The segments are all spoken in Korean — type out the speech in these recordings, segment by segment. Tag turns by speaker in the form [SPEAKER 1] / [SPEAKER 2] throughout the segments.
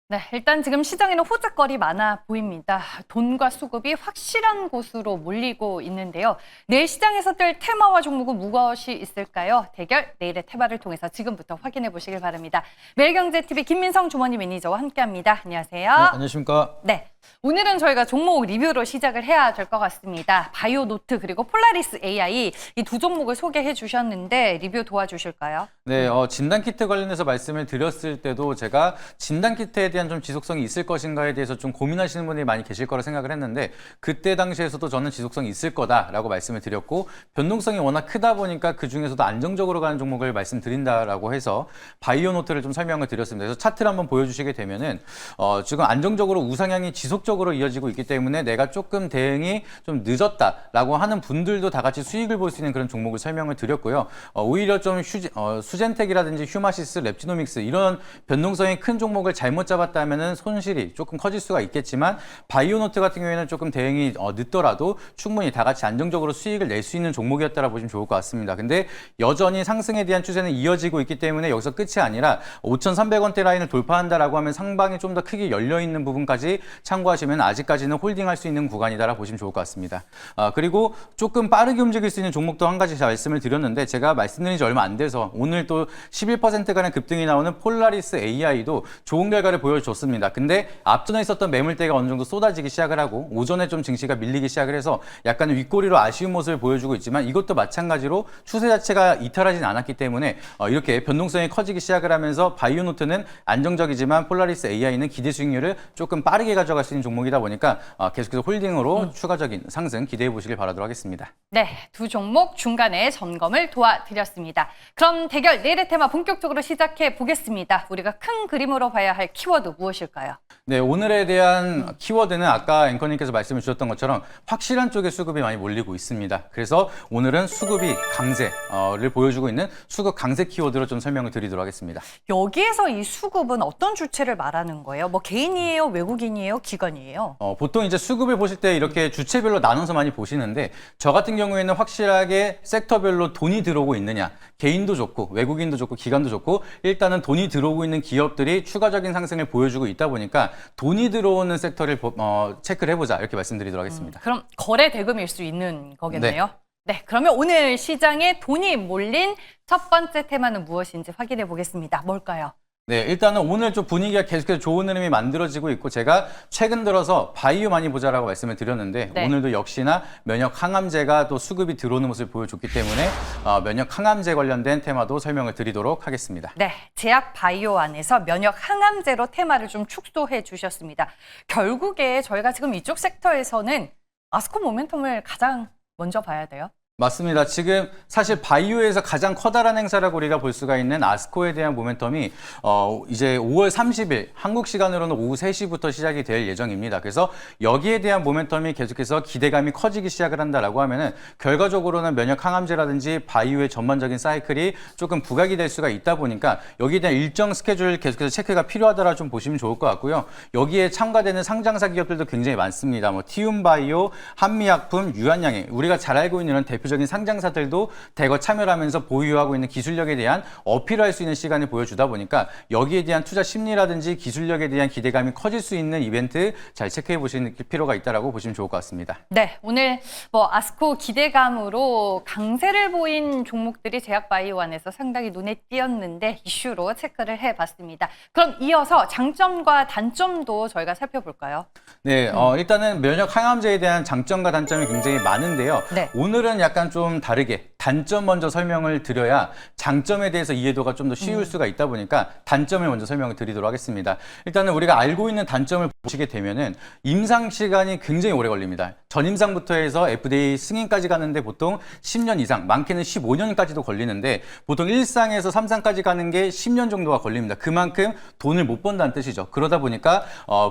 [SPEAKER 1] 네, 일단 지금 시장에는 호재거리 많아 보입니다. 돈과 수급이 확실한 곳으로 몰리고 있는데요. 내일 시장에서 뜰 테마와 종목은 무엇이 있을까요? 대결 내일의 테마를 통해서 지금부터 확인해 보시길 바랍니다. 매일경제TV 김민성 주머니 매니저와 함께합니다. 안녕하세요.
[SPEAKER 2] 네, 안녕하십니까.
[SPEAKER 1] 네, 오늘은 저희가 종목 리뷰로 시작을 해야 될 것 같습니다. 바이오노트 그리고 폴라리스 AI 이 두 종목을 소개해 주셨는데 리뷰 도와주실까요?
[SPEAKER 2] 네, 진단키트 관련해서 말씀을 드렸을 때도 제가 진단키트에 대한 좀 지속성이 있을 것인가에 대해서 좀 고민하시는 분들이 많이 계실 거라 생각을 했는데 그때 당시에서도 저는 지속성이 있을 거다라고 말씀을 드렸고 변동성이 워낙 크다 보니까 그 중에서도 안정적으로 가는 종목을 말씀드린다라고 해서 바이오노트를 좀 설명을 드렸습니다. 그래서 차트를 한번 보여주시게 되면은 지금 안정적으로 우상향이 지속적으로 이어지고 있기 때문에 내가 조금 대응이 좀 늦었다라고 하는 분들도 다 같이 수익을 볼 수 있는 그런 종목을 설명을 드렸고요. 오히려 좀 수젠텍이라든지 휴마시스, 랩지노믹스 이런 변동성이 큰 종목을 잘못 잡았다면은 손실이 조금 커질 수가 있겠지만 바이오노트 같은 경우에는 조금 대응이 늦더라도 충분히 다 같이 안정적으로 수익을 낼 수 있는 종목이었다라 보시면 좋을 것 같습니다. 근데 여전히 상승에 대한 추세는 이어지고 있기 때문에 여기서 끝이 아니라 5,300원대 라인을 돌파한다라고 하면 상방이 좀 더 크게 열려 있는 부분까지 참고하시면 아직까지는 홀딩할 수 있는 구간이다라 보시면 좋을 것 같습니다. 그리고 조금 빠르게 움직일 수 있는 종목도 한 가지 말씀을 드렸는데 제가 말씀드린 지 얼마 안 돼서 오늘 또 11%가량 급등이 나오는 폴라리스 AI도 좋은 결과를 보여줬습니다. 근데 앞전에 있었던 매물대가 어느 정도 쏟아지기 시작을 하고 오전에 좀 증시가 밀리기 시작을 해서 약간 윗꼬리로 아쉬운 모습을 보여주고 있지만 이것도 마찬가지로 추세 자체가 이탈하진 않았기 때문에 이렇게 변동성이 커지기 시작을 하면서 바이오노트는 안정적이지만 폴라리스 AI는 기대 수익률을 조금 빠르게 가져갈 수 있는 종목이다 보니까 계속해서 홀딩으로 추가적인 상승 기대해 보시길 바라도록 하겠습니다.
[SPEAKER 1] 네, 두 종목 중간에 점검을 도와드렸습니다. 그럼 대결 내일의 테마 본격적으로 시작해 보겠습니다. 우리가 큰 그림으로 봐야 할 키워드 무엇일까요?
[SPEAKER 2] 네, 오늘에 대한 키워드는 아까 앵커님께서 말씀을 주셨던 것처럼 확실한 쪽에 수급이 많이 몰리고 있습니다. 그래서 오늘은 수급이 강세를 보여주고 있는 수급 강세 키워드로 좀 설명을 드리도록 하겠습니다.
[SPEAKER 1] 여기에서 이 수급은 어떤 주체를 말하는 거예요? 뭐 개인이에요, 외국인이에요, 기관이에요?
[SPEAKER 2] 보통 이제 수급을 보실 때 이렇게 주체별로 나눠서 많이 보시는데 저 같은 경우에는 확실하게 섹터별로 돈이 들어오고 있느냐 개인도 좋고 외국인도 좋고 기관도 좋고 일단은 돈이 들어오고 있는 기업들이 추가적인 상승을 보여주고 있다 보니까 돈이 들어오는 섹터를 체크를 해보자 이렇게 말씀드리도록 하겠습니다.
[SPEAKER 1] 그럼 거래 대금일 수 있는 거겠네요? 네, 그러면 오늘 시장에 돈이 몰린 첫 번째 테마는 무엇인지 확인해 보겠습니다. 뭘까요?
[SPEAKER 2] 네, 일단은 오늘 좀 분위기가 계속해서 좋은 흐름이 만들어지고 있고 제가 최근 들어서 바이오 많이 보자라고 말씀을 드렸는데
[SPEAKER 1] 네.
[SPEAKER 2] 오늘도 역시나 면역 항암제가 또 수급이 들어오는 모습을 보여줬기 때문에 면역 항암제 관련된 테마도 설명을 드리도록 하겠습니다.
[SPEAKER 1] 네, 제약 바이오 안에서 면역 항암제로 테마를 좀 축소해 주셨습니다. 결국에 저희가 지금 이쪽 섹터에서는 아스코 모멘텀을 가장 먼저 봐야 돼요.
[SPEAKER 2] 맞습니다. 지금 사실 바이오에서 가장 커다란 행사라고 우리가 볼 수가 있는 아스코에 대한 모멘텀이 이제 5월 30일 한국 시간으로는 오후 3시부터 시작이 될 예정입니다. 그래서 여기에 대한 모멘텀이 계속해서 기대감이 커지기 시작을 한다라고 하면은 결과적으로는 면역 항암제라든지 바이오의 전반적인 사이클이 조금 부각이 될 수가 있다 보니까 여기에 대한 일정 스케줄 계속해서 체크가 필요하다라 좀 보시면 좋을 것 같고요. 여기에 참가되는 상장사 기업들도 굉장히 많습니다. 뭐 티움바이오, 한미약품, 유한양행 우리가 잘 알고 있는 이런 대표적인 상장사들도 대거 참여를 하면서 보유하고 있는 기술력에 대한 어필을 할 수 있는 시간을 보여주다 보니까 여기에 대한 투자 심리라든지 기술력에 대한 기대감이 커질 수 있는 이벤트 잘 체크해 보시는 필요가 있다고 보시면 좋을 것 같습니다.
[SPEAKER 1] 네, 오늘 뭐 아스코 기대감으로 강세를 보인 종목들이 제약바이오 안에서 상당히 눈에 띄었는데 이슈로 체크를 해봤습니다. 그럼 이어서 장점과 단점도 저희가 살펴볼까요?
[SPEAKER 2] 네, 일단은 면역 항암제에 대한 장점과 단점이 굉장히 많은데요.
[SPEAKER 1] 네.
[SPEAKER 2] 오늘은 약간 좀 다르게 단점 먼저 설명을 드려야 장점에 대해서 이해도가 좀 더 쉬울 수가 있다 보니까 단점을 먼저 설명을 드리도록 하겠습니다. 일단은 우리가 알고 있는 단점을 보시게 되면은 임상 시간이 굉장히 오래 걸립니다. 전임상부터 해서 FDA 승인까지 가는데 보통 10년 이상, 많게는 15년까지도 걸리는데 보통 1상에서 3상까지 가는 게 10년 정도가 걸립니다. 그만큼 돈을 못 번다는 뜻이죠. 그러다 보니까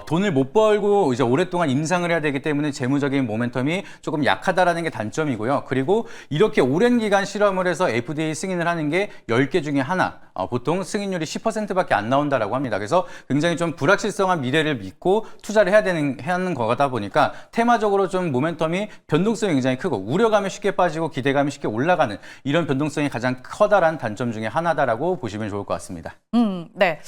[SPEAKER 2] 돈을 못 벌고 이제 오랫동안 임상을 해야 되기 때문에 재무적인 모멘텀이 조금 약하다라는 게 단점이고요. 그리고 이렇게 오랜 장기간 실험을 해서 FDA 승인을 하는 게 10개 중에 하나, 보통 승인율이 10%밖에 안 나온다라고 합니다. 그래서 굉장히 좀 불확실성한 미래를 믿고 투자를 하는 거다 보니까 테마적으로 좀 모멘텀이 변동성이 굉장히 크고 우려감이 쉽게 빠지고 기대감이 쉽게 올라가는 이런 변동성이 가장 커다란 단점 중에 하나다라고 보시면 좋을 것 같습니다.
[SPEAKER 1] 네.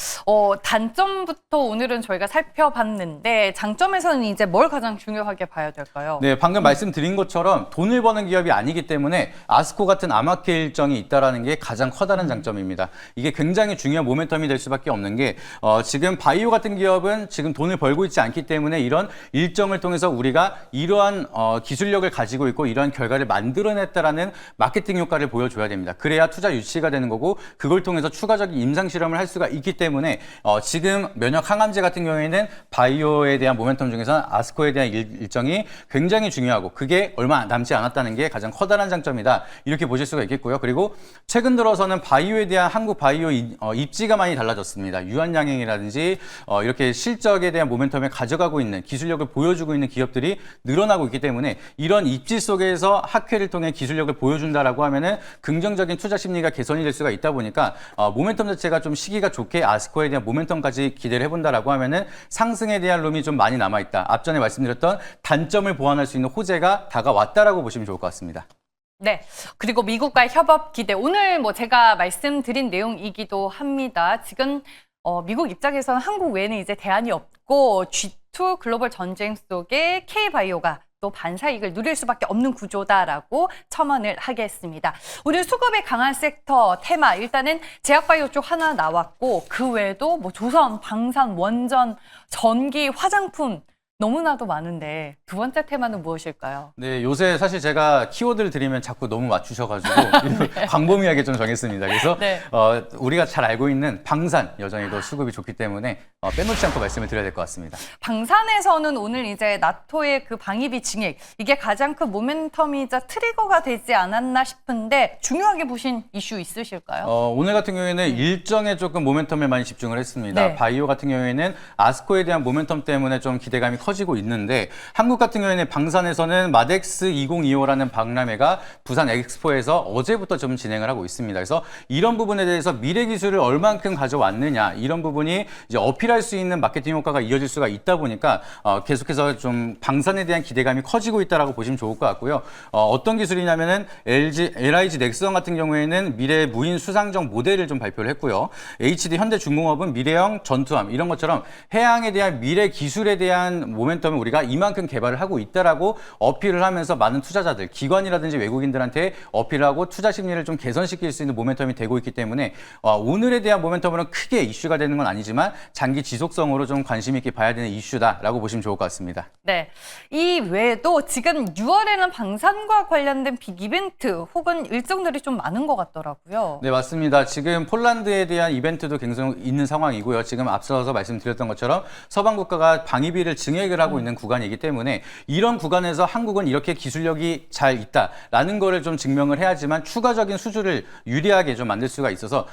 [SPEAKER 1] 단점부터 오늘은 저희가 살펴봤는데 장점에서는 이제 뭘 가장 중요하게 봐야 될까요?
[SPEAKER 2] 네, 방금 말씀드린 것처럼 돈을 버는 기업이 아니기 때문에 아스코 같은 암호화폐 일정이 있다라는 게 가장 커다란 장점입니다. 이게 굉장히 중요한 모멘텀이 될 수밖에 없는 게 지금 바이오 같은 기업은 지금 돈을 벌고 있지 않기 때문에 이런 일정을 통해서 우리가 이러한 기술력을 가지고 있고 이러한 결과를 만들어냈다라는 마케팅 효과를 보여줘야 됩니다. 그래야 투자 유치가 되는 거고 그걸 통해서 추가적인 임상 실험을 할 수가 있기 때문에 지금 면역 항암제 같은 경우에는 바이오에 대한 모멘텀 중에서는 아스코에 대한 일정이 굉장히 중요하고 그게 얼마 남지 않았다는 게 가장 커다란 장점이다. 이렇게 보실 수가 있겠고요. 그리고 최근 들어서는 바이오에 대한 한국 바이오 입지가 많이 달라졌습니다. 유한양행이라든지 이렇게 실적에 대한 모멘텀을 가져가고 있는 기술력을 보여주고 있는 기업들이 늘어나고 있기 때문에 이런 입지 속에서 학회를 통해 기술력을 보여준다라고 하면은 긍정적인 투자 심리가 개선이 될 수가 있다 보니까 모멘텀 자체가 좀 시기가 좋게 아스코에 대한 모멘텀까지 기대를 해본다라고 하면은 상승에 대한 룸이 좀 많이 남아있다. 앞전에 말씀드렸던 단점을 보완할 수 있는 호재가 다가왔다라고 보시면 좋을 것 같습니다.
[SPEAKER 1] 네. 그리고 미국과의 협업 기대. 오늘 제가 말씀드린 내용이기도 합니다. 지금 미국 입장에서는 한국 외에는 이제 대안이 없고 G2 글로벌 전쟁 속에 K바이오가 또 반사이익을 누릴 수밖에 없는 구조다라고 첨언을 하겠습니다. 오늘 수급이 강한 섹터 테마 일단은 제약바이오 쪽 하나 나왔고 그 외에도 조선, 방산, 원전, 전기, 화장품 너무나도 많은데 두 번째 테마는 무엇일까요?
[SPEAKER 2] 네, 요새 사실 제가 키워드를 드리면 자꾸 너무 맞추셔가지고 광범위하게 좀 정했습니다. 그래서
[SPEAKER 1] 네.
[SPEAKER 2] 우리가 잘 알고 있는 방산 여전히도 수급이 좋기 때문에 빼놓지 않고 말씀을 드려야 될 것 같습니다.
[SPEAKER 1] 방산에서는 오늘 이제 나토의 그 방위비 증액 이게 가장 큰 모멘텀이자 트리거가 되지 않았나 싶은데 중요하게 보신 이슈 있으실까요?
[SPEAKER 2] 오늘 같은 경우에는 일정에 조금 모멘텀에 많이 집중을 했습니다.
[SPEAKER 1] 네.
[SPEAKER 2] 바이오 같은 경우에는 아스코에 대한 모멘텀 때문에 좀 기대감이 커지고 있는데 한국 같은 경우에는 방산에서는 마덱스 2025라는 박람회가 부산 엑스포에서 어제부터 좀 진행을 하고 있습니다. 그래서 이런 부분에 대해서 미래 기술을 얼만큼 가져왔느냐 이런 부분이 이제 어필할 수 있는 마케팅 효과가 이어질 수가 있다 보니까 계속해서 좀 방산에 대한 기대감이 커지고 있다라고 보시면 좋을 것 같고요. 어떤 기술이냐면은 LIG 넥스원 같은 경우에는 미래 무인 수상정 모델을 좀 발표를 했고요. HD 현대중공업은 미래형 전투함 이런 것처럼 해양에 대한 미래 기술에 대한 모멘텀을 우리가 이만큼 개발을 하고 있다라고 어필을 하면서 많은 투자자들, 기관이라든지 외국인들한테 어필하고 투자 심리를 좀 개선시킬 수 있는 모멘텀이 되고 있기 때문에 오늘에 대한 모멘텀으로는 크게 이슈가 되는 건 아니지만 장기 지속성으로 좀 관심 있게 봐야 되는 이슈다라고 보시면 좋을 것 같습니다.
[SPEAKER 1] 네. 이 외에도 지금 6월에는 방산과 관련된 빅 이벤트 혹은 일정들이 좀 많은 것 같더라고요.
[SPEAKER 2] 네, 맞습니다. 지금 폴란드에 대한 이벤트도 굉장히 있는 상황이고요. 지금 앞서서 말씀드렸던 것처럼 서방 국가가 방위비를 증액을 하고 있는 구간이기 때문에 이런 구간에서 한국은 이렇게 기술력이 잘 있다라는 거를 좀 증명을 해야지만 추가적인 수주를 유리하게 좀 만들 수가 있어서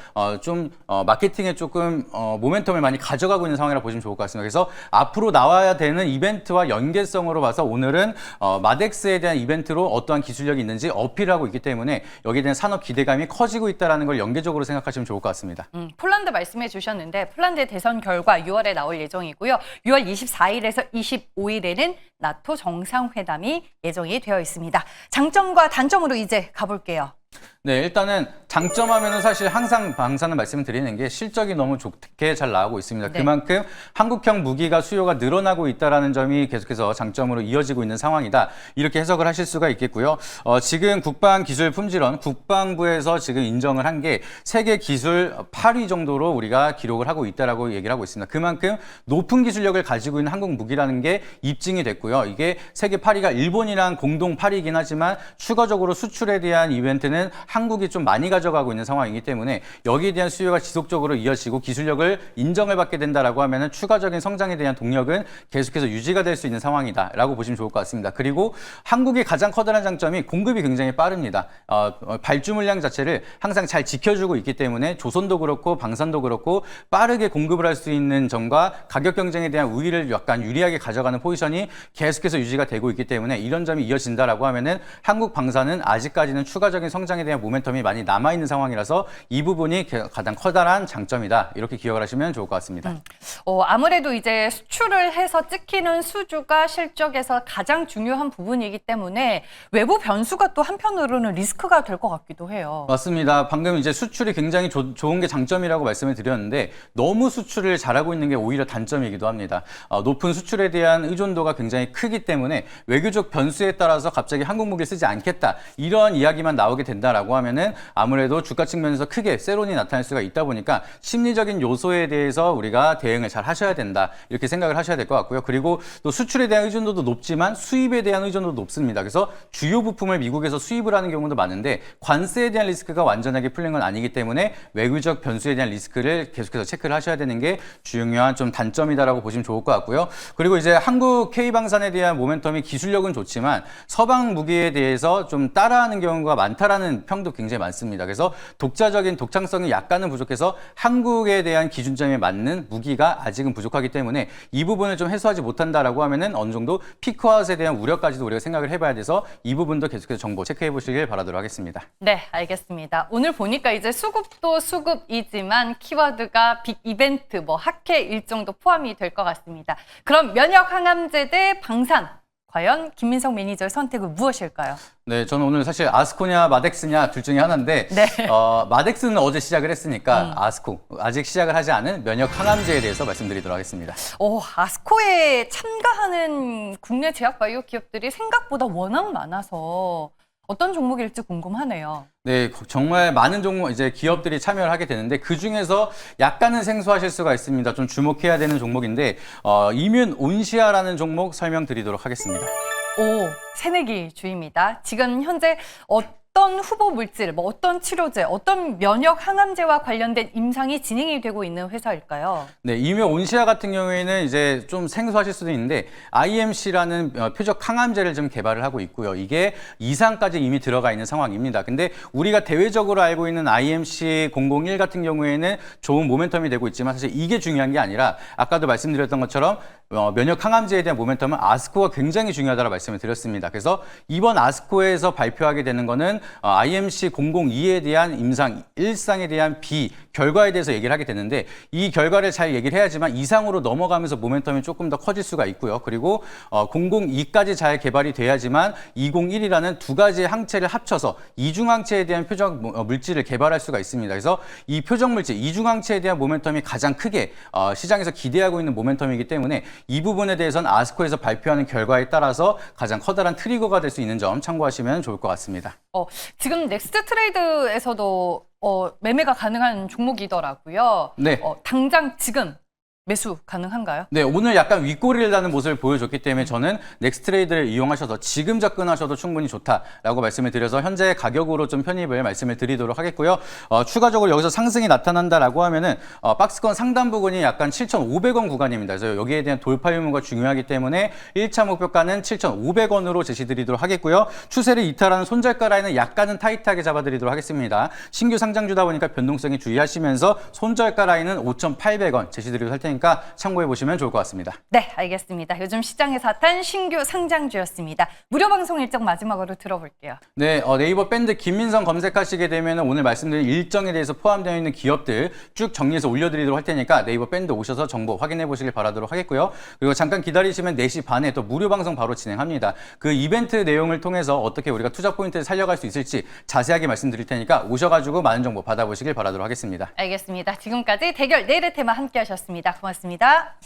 [SPEAKER 2] 마케팅에 조금 모멘텀을 많이 가져가고 있는 상황이라 보시면 좋을 것 같습니다. 그래서 앞으로 나와야 되는 이벤트와 연계성으로 봐서 오늘은 마덱스에 대한 이벤트로 어떠한 기술력이 있는지 어필하고 있기 때문에 여기에 대한 산업 기대감이 커지고 있다는 걸 연계적으로 생각하시면 좋을 것 같습니다.
[SPEAKER 1] 폴란드 말씀해 주셨는데 폴란드의 대선 결과 6월에 나올 예정이고요. 6월 24일에서 25일에는 나토 정상회담이 예정이 되어 있습니다. 장점과 단점으로 이제 가볼게요.
[SPEAKER 2] 네, 일단은 장점하면은 사실 항상 방사는 말씀을 드리는 게 실적이 너무 좋게 잘 나오고 있습니다.
[SPEAKER 1] 네.
[SPEAKER 2] 그만큼 한국형 무기가 수요가 늘어나고 있다라는 점이 계속해서 장점으로 이어지고 있는 상황이다. 이렇게 해석을 하실 수가 있겠고요. 지금 국방기술품질원 국방부에서 지금 인정을 한 게 세계 기술 8위 정도로 우리가 기록을 하고 있다라고 얘기를 하고 있습니다. 그만큼 높은 기술력을 가지고 있는 한국 무기라는 게 입증이 됐고요. 이게 세계 8위가 일본이랑 공동 8위이긴 하지만 추가적으로 수출에 대한 이벤트는 한국이 좀 많이 가져가고 있는 상황이기 때문에 여기에 대한 수요가 지속적으로 이어지고 기술력을 인정을 받게 된다라고 하면은 추가적인 성장에 대한 동력은 계속해서 유지가 될 수 있는 상황이다라고 보시면 좋을 것 같습니다. 그리고 한국의 가장 커다란 장점이 공급이 굉장히 빠릅니다. 발주 물량 자체를 항상 잘 지켜주고 있기 때문에 조선도 그렇고 방산도 그렇고 빠르게 공급을 할 수 있는 점과 가격 경쟁에 대한 우위를 약간 유리하게 가져가는 포지션이 계속해서 유지가 되고 있기 때문에 이런 점이 이어진다라고 하면은 한국 방산은 아직까지는 추가적인 성장 상장에 대한 모멘텀이 많이 남아있는 상황이라서 이 부분이 가장 커다란 장점이다. 이렇게 기억을 하시면 좋을 것 같습니다.
[SPEAKER 1] 아무래도 이제 수출을 해서 찍히는 수주가 실적에서 가장 중요한 부분이기 때문에 외부 변수가 또 한편으로는 리스크가 될 것 같기도 해요.
[SPEAKER 2] 맞습니다. 방금 이제 수출이 굉장히 좋은 게 장점이라고 말씀을 드렸는데 너무 수출을 잘하고 있는 게 오히려 단점이기도 합니다. 높은 수출에 대한 의존도가 굉장히 크기 때문에 외교적 변수에 따라서 갑자기 한국 무기를 쓰지 않겠다. 이런 이야기만 나오게 된다라고 하면은 아무래도 주가 측면에서 크게 세론이 나타날 수가 있다 보니까 심리적인 요소에 대해서 우리가 대응을 잘 하셔야 된다. 이렇게 생각을 하셔야 될 것 같고요. 그리고 또 수출에 대한 의존도도 높지만 수입에 대한 의존도도 높습니다. 그래서 주요 부품을 미국에서 수입을 하는 경우도 많은데 관세에 대한 리스크가 완전하게 풀린 건 아니기 때문에 외교적 변수에 대한 리스크를 계속해서 체크를 하셔야 되는 게 중요한 좀 단점이다라고 보시면 좋을 것 같고요. 그리고 이제 한국 K방산에 대한 모멘텀이 기술력은 좋지만 서방 무기에 대해서 좀 따라하는 경우가 많다라는 평도 굉장히 많습니다. 그래서 독자적인 독창성이 약간은 부족해서 한국에 대한 기준점에 맞는 무기가 아직은 부족하기 때문에 이 부분을 좀 해소하지 못한다라고 하면은 어느 정도 피크아웃에 대한 우려까지도 우리가 생각을 해봐야 돼서 이 부분도 계속해서 정보 체크해 보시길 바라도록 하겠습니다.
[SPEAKER 1] 네, 알겠습니다. 오늘 보니까 이제 수급도 수급이지만 키워드가 빅 이벤트, 학회 일정도 포함이 될 것 같습니다. 그럼 면역 항암제 대 방산. 과연 김민석 매니저의 선택은 무엇일까요?
[SPEAKER 2] 네, 저는 오늘 사실 아스코냐 마덱스냐 둘 중에 하나인데
[SPEAKER 1] 네.
[SPEAKER 2] 마덱스는 어제 시작을 했으니까 아스코, 아직 시작을 하지 않은 면역 항암제에 대해서 말씀드리도록 하겠습니다.
[SPEAKER 1] 아스코에 참가하는 국내 제약바이오 기업들이 생각보다 워낙 많아서 어떤 종목일지 궁금하네요.
[SPEAKER 2] 네, 정말 많은 종목 이제 기업들이 참여를 하게 되는데 그 중에서 약간은 생소하실 수가 있습니다. 좀 주목해야 되는 종목인데 이뮨 온시아라는 종목 설명드리도록 하겠습니다.
[SPEAKER 1] 새내기 주입니다. 지금 현재 어떤 후보 물질, 어떤 치료제, 어떤 면역 항암제와 관련된 임상이 진행이 되고 있는 회사일까요?
[SPEAKER 2] 네, 이뮨 온시아 같은 경우에는 이제 좀 생소하실 수도 있는데 IMC라는 표적 항암제를 좀 개발을 하고 있고요. 이게 이상까지 이미 들어가 있는 상황입니다. 근데 우리가 대외적으로 알고 있는 IMC 001 같은 경우에는 좋은 모멘텀이 되고 있지만 사실 이게 중요한 게 아니라 아까도 말씀드렸던 것처럼 면역 항암제에 대한 모멘텀은 아스코가 굉장히 중요하다고 말씀을 드렸습니다. 그래서 이번 아스코에서 발표하게 되는 거는 IMC 002에 대한 임상 1상에 대한 결과에 대해서 얘기를 하게 되는데 이 결과를 잘 얘기를 해야지만 이상으로 넘어가면서 모멘텀이 조금 더 커질 수가 있고요. 그리고 002까지 잘 개발이 돼야지만 201이라는 두 가지의 항체를 합쳐서 이중항체에 대한 표적 물질을 개발할 수가 있습니다. 그래서 이 표적 물질, 이중항체에 대한 모멘텀이 가장 크게 시장에서 기대하고 있는 모멘텀이기 때문에 이 부분에 대해서는 아스코에서 발표하는 결과에 따라서 가장 커다란 트리거가 될 수 있는 점 참고하시면 좋을 것 같습니다.
[SPEAKER 1] 지금 넥스트 트레이드에서도 매매가 가능한 종목이더라고요.
[SPEAKER 2] 네.
[SPEAKER 1] 당장 지금 매수 가능한가요?
[SPEAKER 2] 네, 오늘 약간 윗꼬리를 다는 모습을 보여줬기 때문에 저는 넥스트레이드를 이용하셔서 지금 접근하셔도 충분히 좋다라고 말씀을 드려서 현재 가격으로 좀 편입을 말씀을 드리도록 하겠고요. 추가적으로 여기서 상승이 나타난다라고 하면은 박스권 상단 부근이 약간 7,500원 구간입니다. 그래서 여기에 대한 돌파 유무가 중요하기 때문에 1차 목표가는 7,500원으로 제시드리도록 하겠고요. 추세를 이탈하는 손절가 라인은 약간은 타이트하게 잡아드리도록 하겠습니다. 신규 상장주다 보니까 변동성이 주의하시면서 손절가 라인은 5,800원 제시드리도록 할 테니까 참고해 보시면 좋을 것 같습니다.
[SPEAKER 1] 네, 알겠습니다. 요즘 시장에서 핫한 신규 상장주였습니다. 무료 방송 일정 마지막으로 들어볼게요.
[SPEAKER 2] 네, 네이버 밴드 김민성 검색하시게 되면 오늘 말씀드린 일정에 대해서 포함되어 있는 기업들 쭉 정리해서 올려드리도록 할 테니까 네이버 밴드 오셔서 정보 확인해 보시길 바라도록 하겠고요. 그리고 잠깐 기다리시면 4시 반에 또 무료 방송 바로 진행합니다. 그 이벤트 내용을 통해서 어떻게 우리가 투자 포인트를 살려갈 수 있을지 자세하게 말씀드릴 테니까 오셔가지고 많은 정보 받아보시길 바라도록 하겠습니다.
[SPEAKER 1] 알겠습니다. 지금까지 대결 내일의 테마 함께 하셨습니다. 고맙습니다.